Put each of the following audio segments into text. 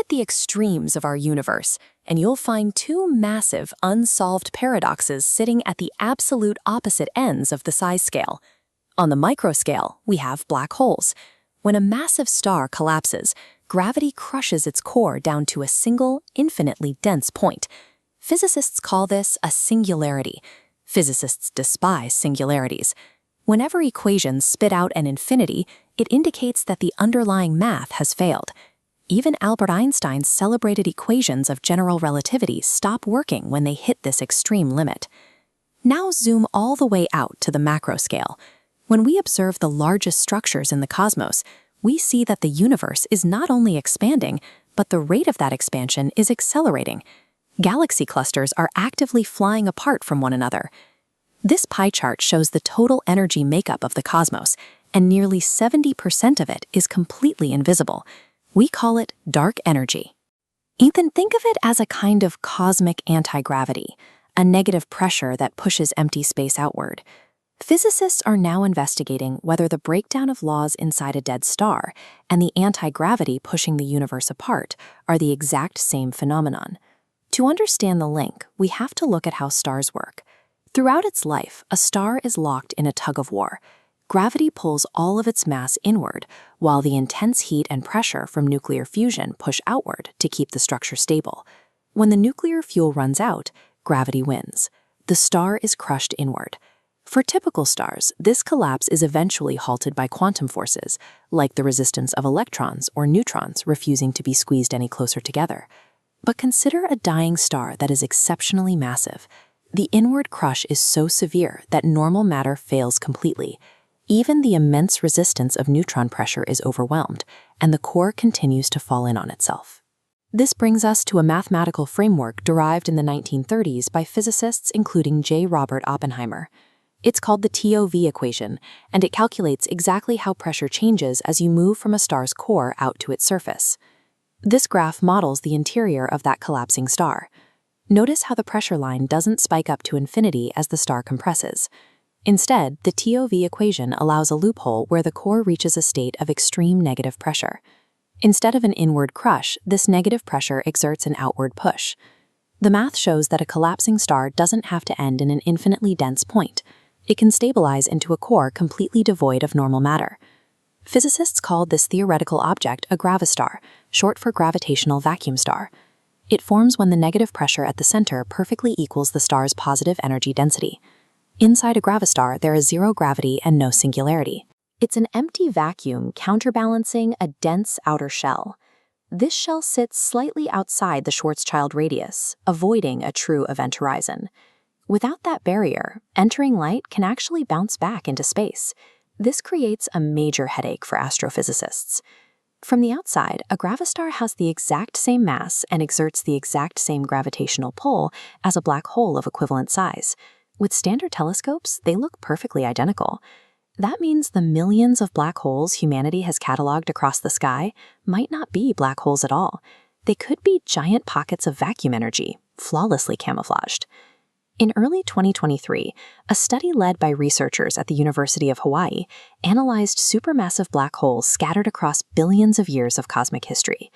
at the extremes of our universe, and you'll find two massive, unsolved paradoxes sitting at the absolute opposite ends of the size scale. On the microscale, we have black holes. When a massive star collapses, gravity crushes its core down to a single, infinitely dense point. Physicists call this a singularity. Physicists despise singularities. Whenever equations spit out an infinity, it indicates that the underlying math has failed. Even Albert Einstein's celebrated equations of general relativity stop working when they hit this extreme limit. Now zoom all the way out to the macro scale. When we observe the largest structures in the cosmos, we see that the universe is not only expanding, but the rate of that expansion is accelerating. Galaxy clusters are actively flying apart from one another. This pie chart shows the total energy makeup of the cosmos, and nearly 70% of it is completely invisible. We call it dark energy. Ethan, think of it as a kind of cosmic anti-gravity, a negative pressure that pushes empty space outward. Physicists are now investigating whether the breakdown of laws inside a dead star and the anti-gravity pushing the universe apart are the exact same phenomenon. To understand the link, we have to look at how stars work. Throughout its life, a star is locked in a tug-of-war. Gravity pulls all of its mass inward, while the intense heat and pressure from nuclear fusion push outward to keep the structure stable. When the nuclear fuel runs out, gravity wins. The star is crushed inward. For typical stars, this collapse is eventually halted by quantum forces, like the resistance of electrons or neutrons refusing to be squeezed any closer together. But consider a dying star that is exceptionally massive. The inward crush is so severe that normal matter fails completely. Even the immense resistance of neutron pressure is overwhelmed, and the core continues to fall in on itself. This brings us to a mathematical framework derived in the 1930s by physicists including J. Robert Oppenheimer. It's called the TOV equation, and it calculates exactly how pressure changes as you move from a star's core out to its surface. This graph models the interior of that collapsing star. Notice how the pressure line doesn't spike up to infinity as the star compresses. Instead, the TOV equation allows a loophole where the core reaches a state of extreme negative pressure. Instead of an inward crush, this negative pressure exerts an outward push. The math shows that a collapsing star doesn't have to end in an infinitely dense point. It can stabilize into a core completely devoid of normal matter. Physicists called this theoretical object a gravastar, short for gravitational vacuum star. It forms when the negative pressure at the center perfectly equals the star's positive energy density. Inside a gravastar, there is zero gravity and no singularity. It's an empty vacuum counterbalancing a dense outer shell. This shell sits slightly outside the Schwarzschild radius, avoiding a true event horizon. Without that barrier, entering light can actually bounce back into space. This creates a major headache for astrophysicists. From the outside, a gravastar has the exact same mass and exerts the exact same gravitational pull as a black hole of equivalent size. With standard telescopes, they look perfectly identical. That means the millions of black holes humanity has cataloged across the sky might not be black holes at all. They could be giant pockets of vacuum energy, flawlessly camouflaged. In early 2023, a study led by researchers at the University of Hawaii analyzed supermassive black holes scattered across billions of years of cosmic history.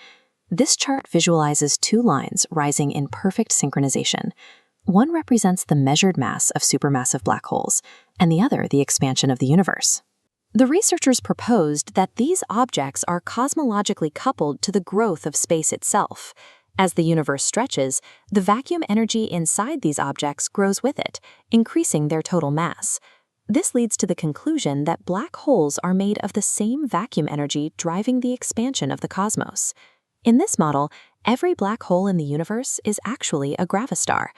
This chart visualizes two lines rising in perfect synchronization. One represents the measured mass of supermassive black holes, and the other the expansion of the universe. The researchers proposed that these objects are cosmologically coupled to the growth of space itself. As the universe stretches, the vacuum energy inside these objects grows with it, increasing their total mass. This leads to the conclusion that black holes are made of the same vacuum energy driving the expansion of the cosmos. In this model, every black hole in the universe is actually a gravastar.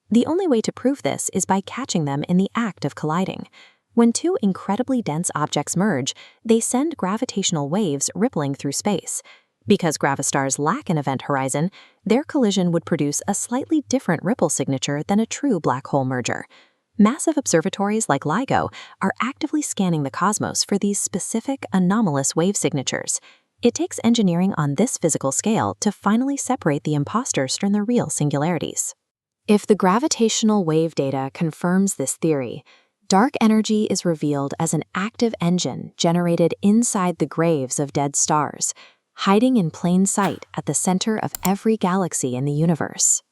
The only way to prove this is by catching them in the act of colliding. When two incredibly dense objects merge, they send gravitational waves rippling through space. Because gravastars lack an event horizon, their collision would produce a slightly different ripple signature than a true black hole merger. Massive observatories like LIGO are actively scanning the cosmos for these specific anomalous wave signatures. It takes engineering on this physical scale to finally separate the imposters from the real singularities. If the gravitational wave data confirms this theory, dark energy is revealed as an active engine generated inside the graves of dead stars. hiding in plain sight at the center of every galaxy in the universe.